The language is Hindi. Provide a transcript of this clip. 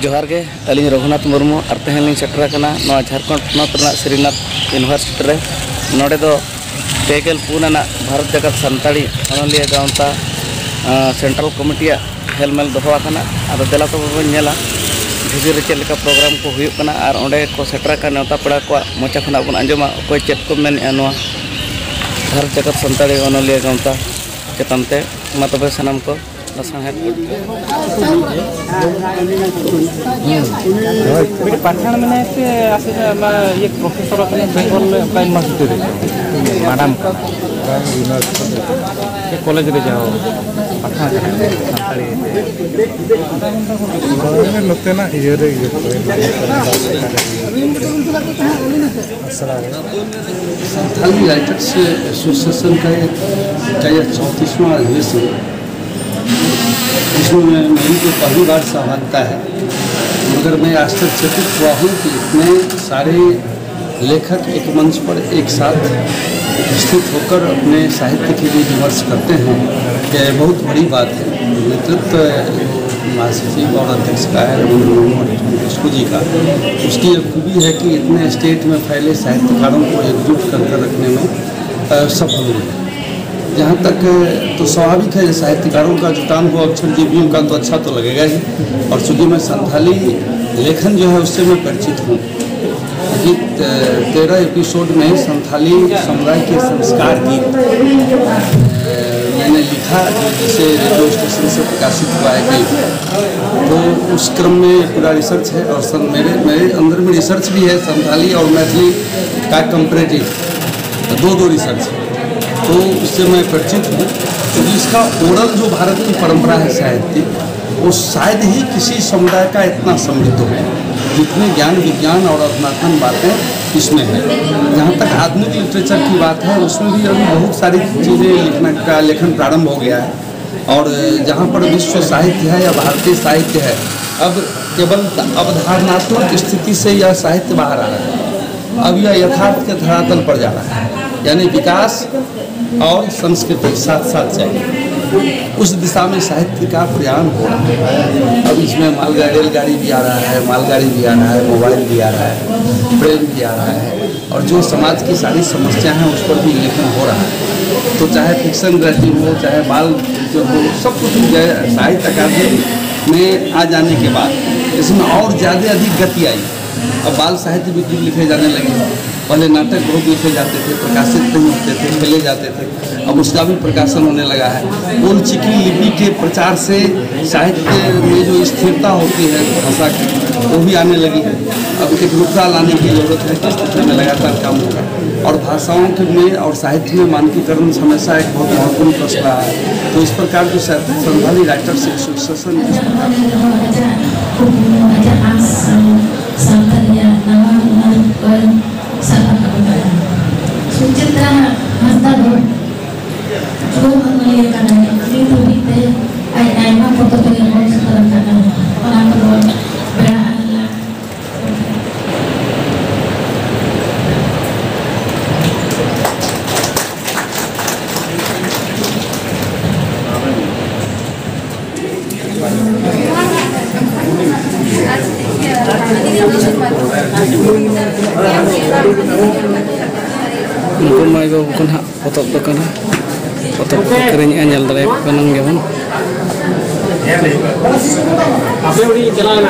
जोहार के अली रघुनाथ मुर्मू और तेहन सेटर झारखंड पनत श्रीनाथ यूनिवर्सिटी रे नोडे दो पेगल पूना भारत जगत सानताड़ी अनलिया गांवता सेंट्रल कमिटी हेलमेल दोहवाना अब देला तो नेला भिजिर चेलका प्रोग्राम को हुयुकना और ओंडे को सेटर का नेता पेड़ा को मोचा खना बन आंजमा कोई चेत को मेन भारत जगत सानताड़ी अनलिया गांवता चेतनते मा तबे सनम को पाठान में ये professor Bengal university madam college रे जाओ पाठान नोते ना ये रे संथाली राइटर्स एसोसिएशन का ये 34वां अधिवेशन इसमें मेरी तो पहली बार सहभागिता है, मगर मैं आश्चर्यचकित हुआ हूँ कि इतने सारे लेखक एक मंच पर एक साथ उपस्थित होकर अपने साहित्य के लिए विमर्श करते हैं। यह बहुत बड़ी बात है। नेतृत्व महासचिव और अध्यक्ष का है रविंद्र जी का, उसकी एक खूबी है कि इतने स्टेट में फैले साहित्यकारों को एकजुट कर रखने में सफल हुए। जहाँ तक तो स्वाभाविक है साहित्यकारों का जुटान हो अक्षरजीवियों का तो अच्छा तो लगेगा ही, और चूँकि मैं संथाली लेखन जो है उससे मैं परिचित हूँ। 13 एपिसोड में संथाली समुदाय के संस्कार गीत मैंने लिखा, जिसे रेडियो स्टेशन से प्रकाशित हुआ है कि तो उस क्रम में पूरा रिसर्च है और मेरे अंदर में रिसर्च भी है संथाली और मैथिली का कंपैरेटिव दो रिसर्च है, तो उससे मैं परिचित हूँ। तो इसका ओरल जो भारत की परंपरा है साहित्य, वो शायद ही किसी समुदाय का इतना समृद्ध हो जितने ज्ञान विज्ञान और अधुनातन बातें इसमें है। जहाँ तक आधुनिक लिटरेचर की बात है उसमें भी अभी बहुत सारी चीज़ें लिखने का लेखन प्रारंभ हो गया है, और जहाँ पर विश्व साहित्य है या भारतीय साहित्य है, अब केवल अवधारणात्मक स्थिति से यह साहित्य बाहर आ रहा है। अब यह यथार्थ के धरातल पर जा रहा है, यानी विकास और संस्कृति साथ साथ चाहिए, उस दिशा में साहित्य का प्रयाण हो रहा है। अब इसमें रेलगाड़ी भी आ रहा है, मालगाड़ी भी आ रहा है, मोबाइल भी आ रहा है, प्रेम भी आ रहा है, और जो समाज की सारी समस्या हैं उस पर भी लेखन हो रहा है। तो चाहे फिक्शन राइटिंग हो, चाहे बाल जो हो, सब कुछ साहित्य अकादमी में आ जाने के बाद इसमें और ज़्यादा अधिक गति आई। अब बाल साहित्य भी लिखे जाने लगे। पहले नाटक बहुत लिखे जाते थे, प्रकाशित नहीं होते थे, खेले जाते थे, अब उसका भी प्रकाशन होने लगा है। ओल चिकी लिपि के प्रचार से साहित्य में जो स्थिरता होती है भाषा की, वो भी आने लगी है। अब एक रुखा लाने की जरूरत है, इस स्थिति में लगातार काम होगा। और भाषाओं के में और साहित्य में मानकीकरण हमेशा एक बहुत महत्वपूर्ण प्रश्न रहा है। तो इस प्रकार जो संथाली राइटर्स एसोसिएशन इस प्रकार Sucitra Masdado, Joe Manuel Itu Bite, ay mga foto to yung mga sa kanan, orang kedua berala. Mungkin mai go bukan hak foto kana foto kerennya nyal dari kanang gawan. Apa yang di jalan